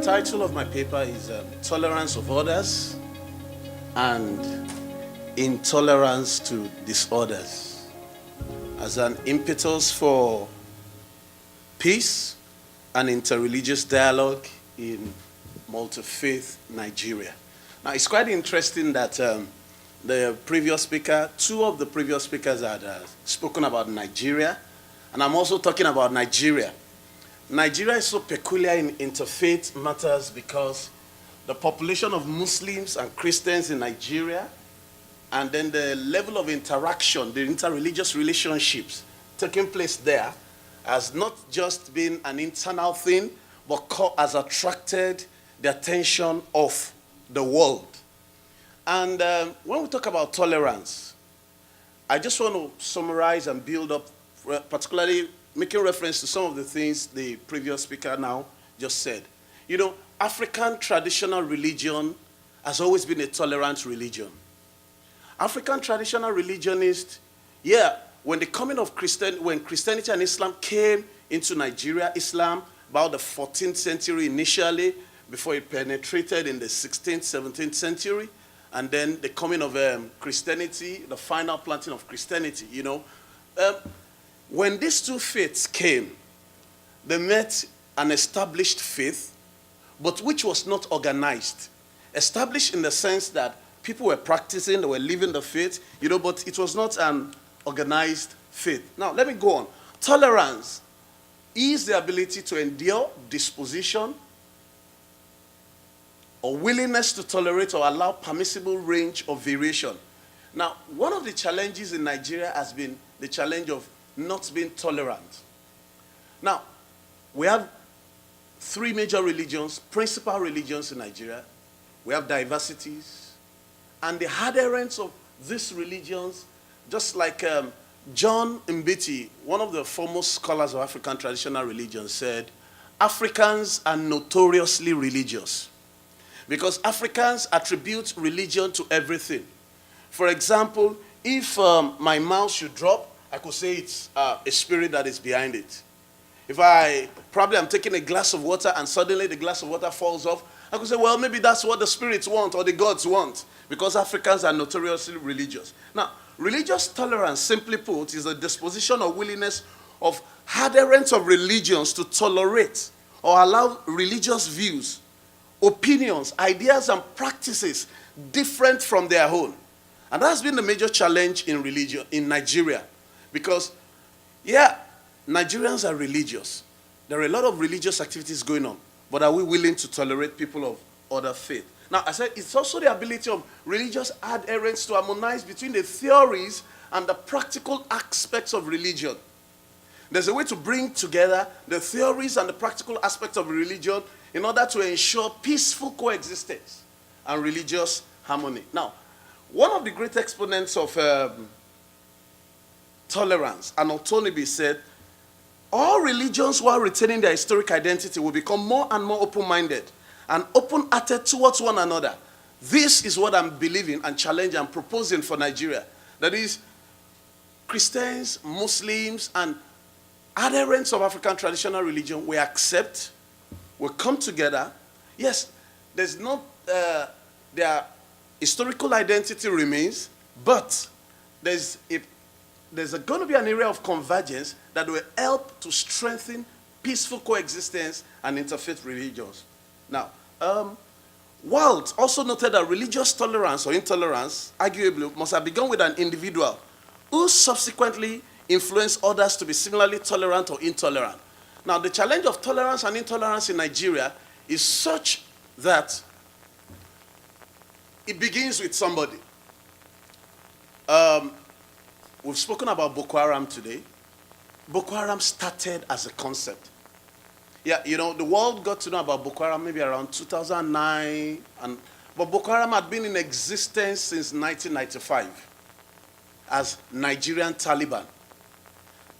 title of my paper is Tolerance of Others and Intolerance to Disorders, as an impetus for peace and interreligious dialogue in multi-faith Nigeria. Now, it's quite interesting that the previous speaker, two of the previous speakers had spoken about Nigeria, and I'm also talking about Nigeria. Nigeria is so peculiar in interfaith matters because the population of Muslims and Christians in Nigeria, and then the level of interaction, the interreligious relationships taking place there, has not just been an internal thing, but has attracted the attention of the world. And when we talk about tolerance, I just want to summarize and build up, particularly making reference to some of the things the previous speaker now just said. You know, African traditional religion has always been a tolerant religion. African traditional religionists, when the coming of when Christianity and Islam came into Nigeria, Islam about the 14th century initially, before it penetrated in the 16th, 17th century, and then the coming of Christianity, the final planting of Christianity, you know. When these two faiths came, they met an established faith, but which was not organized. Established in the sense that people were practicing, they were living the faith, you know, but it was not an organized faith. Now, let me go on. Tolerance is the ability to endure disposition or willingness to tolerate or allow permissible range of variation. Now, one of the challenges in Nigeria has been the challenge of not being tolerant. Now, we have three major religions, principal religions in Nigeria. We have diversities. And the adherents of these religions, just like John Mbiti, one of the foremost scholars of African traditional religion, said, Africans are notoriously religious because Africans attribute religion to everything. For example, if my mouse should drop, I could say it's a spirit that is behind it. If I'm taking a glass of water and suddenly the glass of water falls off, I could say, well, maybe that's what the spirits want or the gods want, because Africans are notoriously religious. Now, religious tolerance, simply put, is a disposition or willingness of adherents of religions to tolerate or allow religious views, opinions, ideas, and practices different from their own. And that's been the major challenge in religion in Nigeria. Because, Nigerians are religious. There are a lot of religious activities going on. But are we willing to tolerate people of other faith? Now, I said it's also the ability of religious adherents to harmonize between the theories and the practical aspects of religion. There's a way to bring together the theories and the practical aspects of religion in order to ensure peaceful coexistence and religious harmony. Now, one of the great exponents of tolerance and autonomy said, all religions, while retaining their historic identity, will become more and more open-minded and open-hearted towards one another. This is what I'm believing and challenging and proposing for Nigeria. That is, Christians, Muslims, and adherents of African traditional religion will accept, will come together. Yes, there's not, their historical identity remains, but there's going to be an area of convergence that will help to strengthen peaceful coexistence and interfaith religions. Now, Walt also noted that religious tolerance or intolerance, arguably, must have begun with an individual who subsequently influenced others to be similarly tolerant or intolerant. Now, the challenge of tolerance and intolerance in Nigeria is such that it begins with somebody. We've spoken about Boko Haram today. Boko Haram started as a concept. Yeah, you know, the world got to know about Boko Haram maybe around 2009, but Boko Haram had been in existence since 1995 as Nigerian Taliban.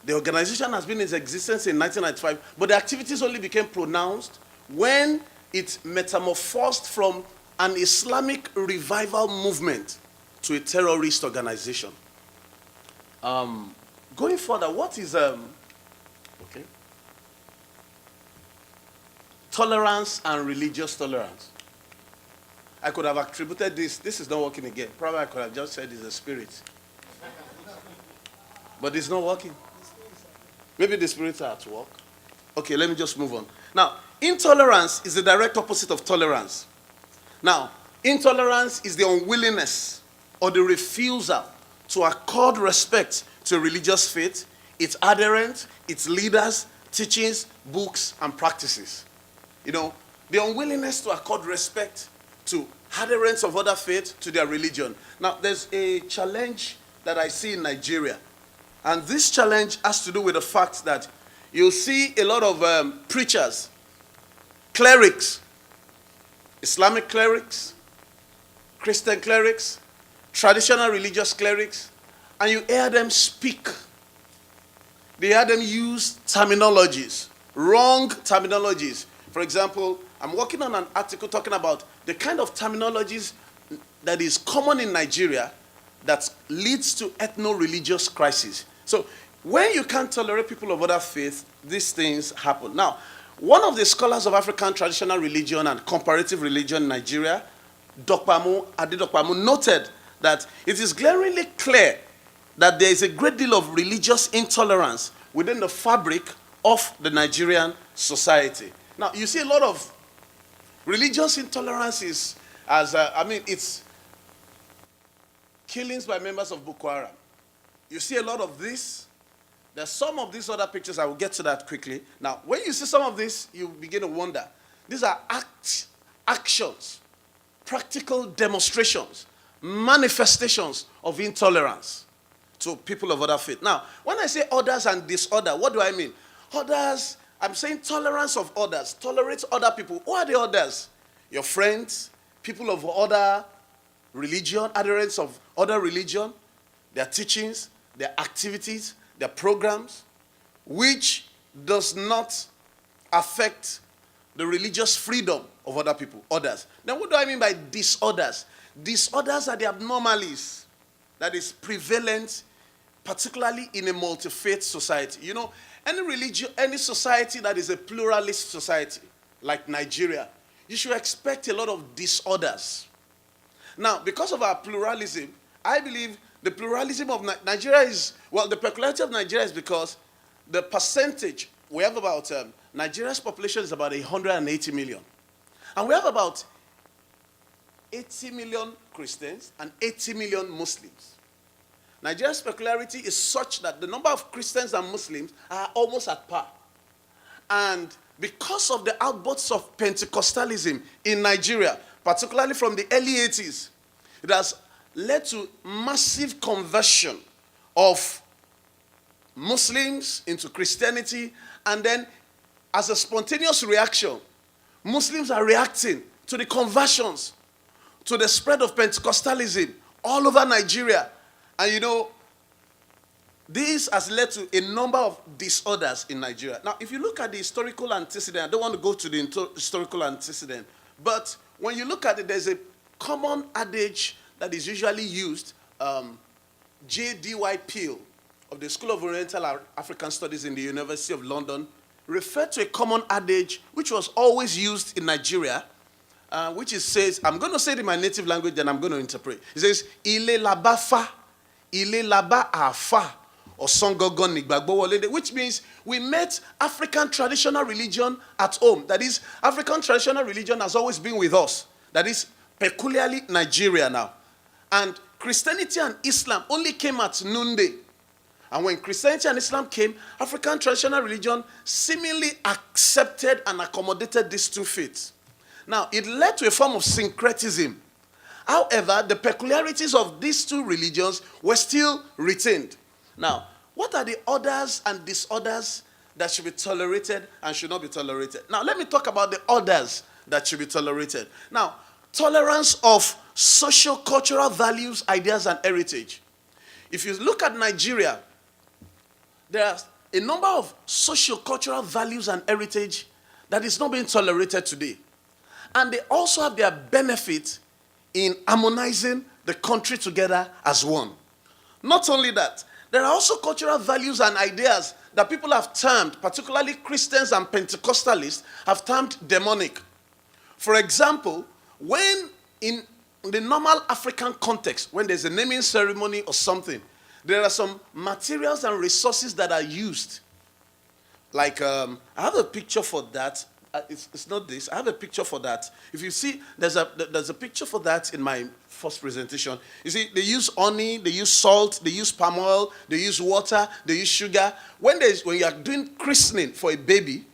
The organization has been in existence in 1995, but the activities only became pronounced when it metamorphosed from an Islamic revival movement to a terrorist organization. Going further, what is okay? tolerance and religious tolerance. I could have attributed this. This is not working again. Probably I could have just said it's a spirit. But it's not working. Maybe the spirits are at work. Okay, let me just move on. Now, intolerance is the direct opposite of tolerance. Now, intolerance is the unwillingness or the refusal to accord respect to religious faith, its adherents, its leaders, teachings, books, and practices. You know, the unwillingness to accord respect to adherents of other faiths to their religion. Now, there's a challenge that I see in Nigeria. And this challenge has to do with the fact that you'll see a lot of preachers, clerics, Islamic clerics, Christian clerics, traditional religious clerics, and you hear them speak. They hear them use terminologies, wrong terminologies. For example, I'm working on an article talking about the kind of terminologies that is common in Nigeria that leads to ethno-religious crisis. So when you can't tolerate people of other faiths, these things happen. Now, one of the scholars of African traditional religion and comparative religion in Nigeria, Adedokpamu, noted that it is glaringly clear that there is a great deal of religious intolerance within the fabric of the Nigerian society. Now, you see a lot of religious intolerance it's killings by members of Boko Haram. You see a lot of this. There's some of these other pictures. I will get to that quickly. Now, when you see some of this, you begin to wonder. These are actions, practical demonstrations, manifestations of intolerance to people of other faith. Now, when I say others and disorder, what do I mean? Others, I'm saying tolerance of others. Tolerate other people. Who are the others? Your friends, people of other religion, adherents of other religion, their teachings, their activities, their programs, which does not affect the religious freedom of other people, others. Now, what do I mean by disorders? Disorders are the abnormalities that is prevalent, particularly in a multi-faith society. You know, any religion, any society that is a pluralist society, like Nigeria, you should expect a lot of disorders. Now, because of our pluralism, I believe the pluralism of Nigeria is, well, the peculiarity of Nigeria is because the percentage, we have about, Nigeria's population is about 180 million. And we have about 80 million Christians and 80 million Muslims. Nigeria's peculiarity is such that the number of Christians and Muslims are almost at par. And because of the outbursts of Pentecostalism in Nigeria, particularly from the early 80s, it has led to massive conversion of Muslims into Christianity, and then as a spontaneous reaction, Muslims are reacting to the conversions, to the spread of Pentecostalism all over Nigeria. And you know, this has led to a number of disorders in Nigeria. Now, if you look at the historical antecedent, I don't want to go to the historical antecedent, but when you look at it, there's a common adage that is usually used. J.D.Y. Peel of the School of Oriental African Studies in the University of London referred to a common adage which was always used in Nigeria, which says, I'm going to say it in my native language, then I'm going to interpret. It says, Ile laba fa, ile laba afa, or songogon nigbagbo wolede, which means we met African traditional religion at home. That is, African traditional religion has always been with us. That is, peculiarly Nigeria now. And Christianity and Islam only came at noonday. And when Christianity and Islam came, African traditional religion seemingly accepted and accommodated these two faiths. Now, it led to a form of syncretism. However, the peculiarities of these two religions were still retained. Now, what are the orders and disorders that should be tolerated and should not be tolerated? Now, let me talk about the orders that should be tolerated. Now, tolerance of social cultural values, ideas, and heritage. If you look at Nigeria, there are a number of social cultural values and heritage that is not being tolerated today. And they also have their benefit in harmonizing the country together as one. Not only that, there are also cultural values and ideas that people have termed, particularly Christians and Pentecostalists, have termed demonic. For example, when in the normal African context, when there's a naming ceremony or something, there are some materials and resources that are used. Like, I have a picture for that. It's not this. I have a picture for that. If you see, there's a picture for that in my first presentation. You see, they use honey, they use salt, they use palm oil, they use water, they use sugar. When you are doing christening for a baby,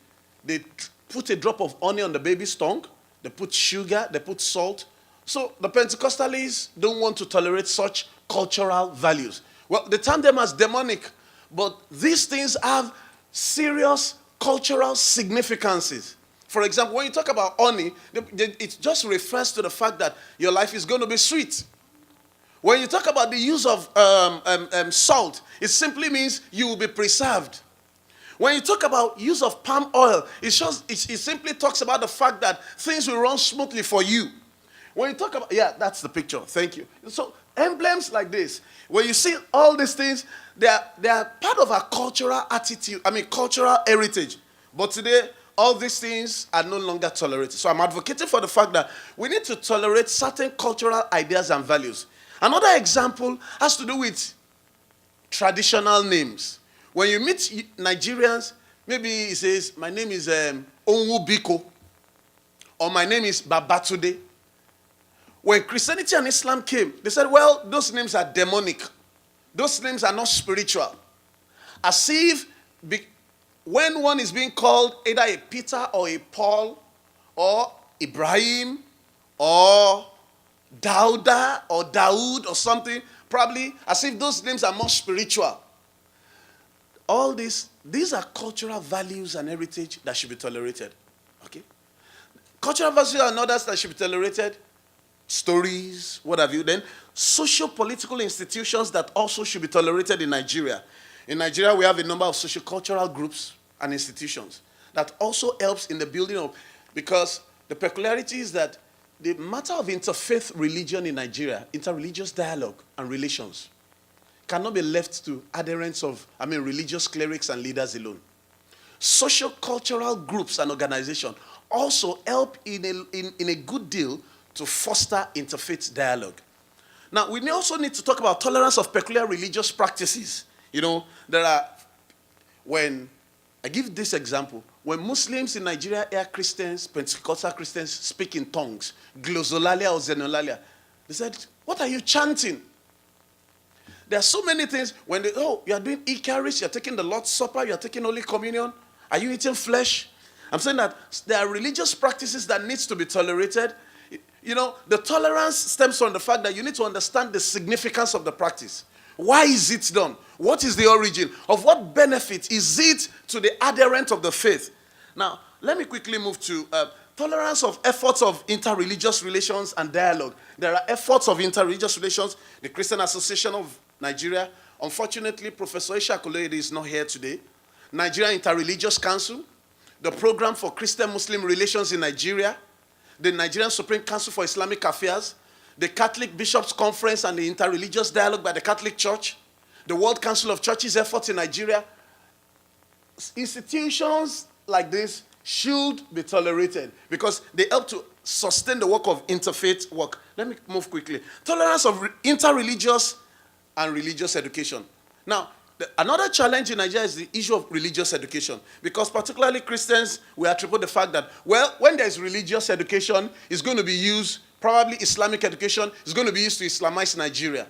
they put a drop of honey on the baby's tongue, they put sugar, they put salt. So the Pentecostalists don't want to tolerate such cultural values. Well, they term them as demonic, but these things have serious cultural significances. For example, when you talk about honey, it just refers to the fact that your life is going to be sweet. When you talk about the use of salt, it simply means you will be preserved. When you talk about use of palm oil, it simply talks about the fact that things will run smoothly for you. When you talk about, yeah, that's the picture. Thank you. So emblems like this, when you see all these things, they are part of our cultural attitude, cultural heritage. But today, all these things are no longer tolerated. So I'm advocating for the fact that we need to tolerate certain cultural ideas and values. Another example has to do with traditional names. When you meet Nigerians, maybe he says, my name is Onwu Biko, or my name is Babatude. When Christianity and Islam came, they said, well, those names are demonic. Those names are not spiritual. As if when one is being called either a Peter or a Paul or Ibrahim or Dauda or Daoud or something, probably as if those names are more spiritual. All these are cultural values and heritage that should be tolerated. Okay? Cultural values and others that should be tolerated. Stories, what have you. Then socio-political institutions that also should be tolerated in Nigeria. In Nigeria, we have a number of socio-cultural groups and institutions that also helps in the building of, because the peculiarity is that the matter of interfaith religion in Nigeria, interreligious dialogue and relations, cannot be left to adherents of, religious clerics and leaders alone. Socio-cultural groups and organizations also help in a good deal to foster interfaith dialogue. Now, we also need to talk about tolerance of peculiar religious practices. When I give this example, when Muslims in Nigeria hear Christians, Pentecostal Christians speak in tongues, glossolalia or xenolalia, they said, what are you chanting? There are so many things. When you are doing Eucharist, you're taking the Lord's Supper, you're taking Holy Communion, are you eating flesh? I'm saying that there are religious practices that needs to be tolerated. The tolerance stems from the fact that you need to understand the significance of the practice. Why is it done? What is the origin? Of what benefit is it to the adherent of the faith? Now, let me quickly move to tolerance of efforts of interreligious relations and dialogue. There are efforts of interreligious relations. The Christian Association of Nigeria. Unfortunately, Professor Isha Koloyede is not here today. Nigeria Interreligious Council. The Program for Christian-Muslim Relations in Nigeria. The Nigerian Supreme Council for Islamic Affairs. The Catholic Bishops' Conference and the Interreligious Dialogue by the Catholic Church. The World Council of Churches' efforts in Nigeria. Institutions like this should be tolerated because they help to sustain the work of interfaith work. Let me move quickly. Tolerance of interreligious and religious education. Now, another challenge in Nigeria is the issue of religious education, because particularly Christians, we attribute the fact that, well, when there's religious education, it's going to be used, probably Islamic education, is going to be used to Islamize Nigeria.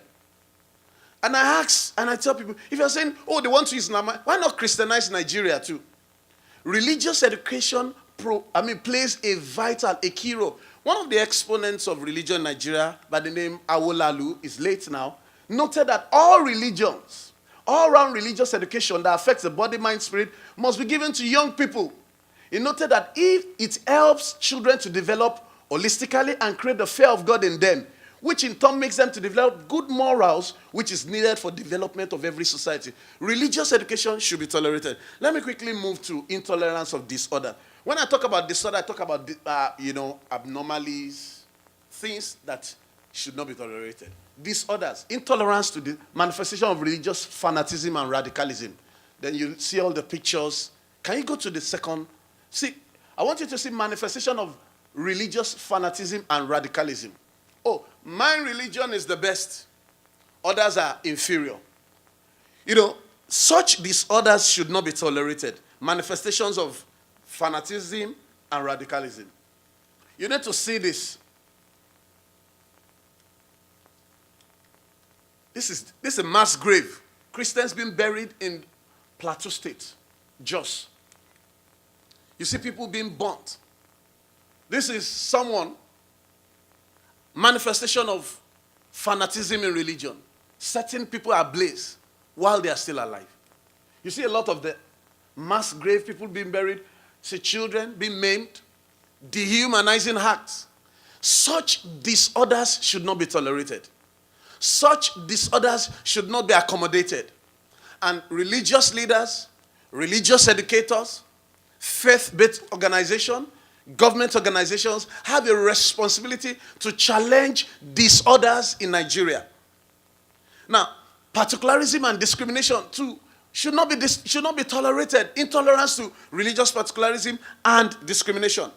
And I ask, and I tell people, if you're saying, oh, they want to Islamize, why not Christianize Nigeria too? Religious education plays a key role. One of the exponents of religion in Nigeria, by the name Awolalu, is late now, noted that all religions, all-round religious education that affects the body, mind, spirit must be given to young people. He noted that if it helps children to develop holistically and create the fear of God in them, which in turn makes them to develop good morals, which is needed for development of every society. Religious education should be tolerated. Let me quickly move to intolerance of disorder. When I talk about disorder, I talk about, abnormalities, things that should not be tolerated. Disorders, intolerance to the manifestation of religious fanaticism and radicalism. Then you see all the pictures. Can you go to the second? See, I want you to see manifestation of religious fanaticism and radicalism. Oh, my religion is the best. Others are inferior. You know, such disorders should not be tolerated. Manifestations of fanaticism and radicalism. You need to see this. This is a mass grave. Christians being buried in Plateau State, Jos. You see people being burnt. This is someone, manifestation of fanaticism in religion. Certain people are ablaze while they are still alive. You see a lot of the mass grave, people being buried, see children being maimed, dehumanizing acts. Such disorders should not be tolerated. Such disorders should not be accommodated. And religious leaders, religious educators, faith-based organizations, government organizations have a responsibility to challenge disorders in Nigeria. Now, particularism and discrimination too should not be tolerated. Intolerance to religious particularism and discrimination.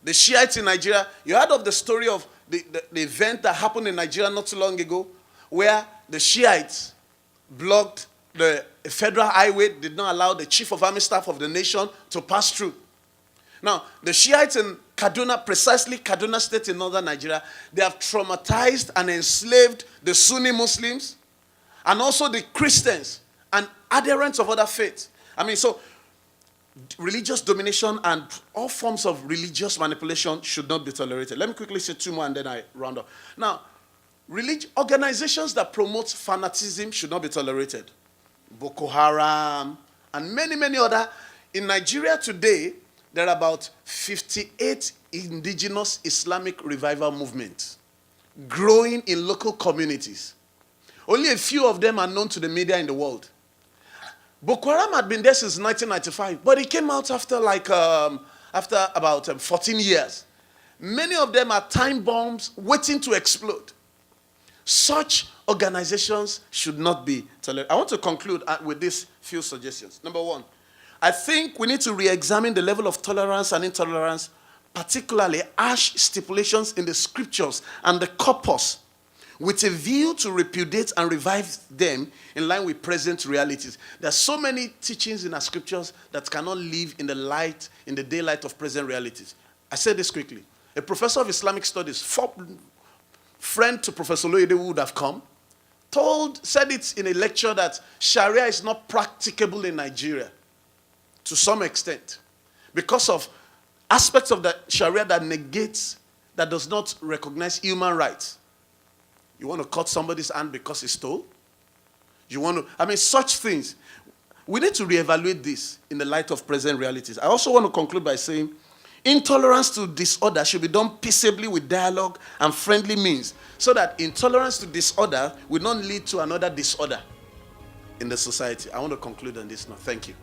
The Shiites in Nigeria, you heard of the story of the event that happened in Nigeria not too long ago, where the Shiites blocked the federal highway, did not allow the chief of army staff of the nation to pass through. Now, the Shiites in Kaduna, precisely Kaduna State in northern Nigeria, they have traumatized and enslaved the Sunni Muslims and also the Christians and adherents of other faiths. I mean, so religious domination and all forms of religious manipulation should not be tolerated. Let me quickly say two more and then I round up. Now, organizations that promote fanaticism should not be tolerated. Boko Haram and many, many other. In Nigeria today, there are about 58 indigenous Islamic revival movements growing in local communities. Only a few of them are known to the media in the world. Boko Haram had been there since 1995, but it came out after about 14 years. Many of them are time bombs waiting to explode. Such organizations should not be tolerated. I want to conclude with these few suggestions. Number one, I think we need to re-examine the level of tolerance and intolerance, particularly harsh stipulations in the scriptures and the corpus, with a view to repudiate and revive them in line with present realities. There are so many teachings in our scriptures that cannot live in the daylight of present realities. I say this quickly. A professor of Islamic studies, friend to Professor Loyede, who would have come, said it in a lecture that Sharia is not practicable in Nigeria to some extent because of aspects of the Sharia that does not recognize human rights. You want to cut somebody's hand because he stole? Such things. We need to reevaluate this in the light of present realities. I also want to conclude by saying intolerance to disorder should be done peaceably with dialogue and friendly means so that intolerance to disorder will not lead to another disorder in the society. I want to conclude on this now. Thank you.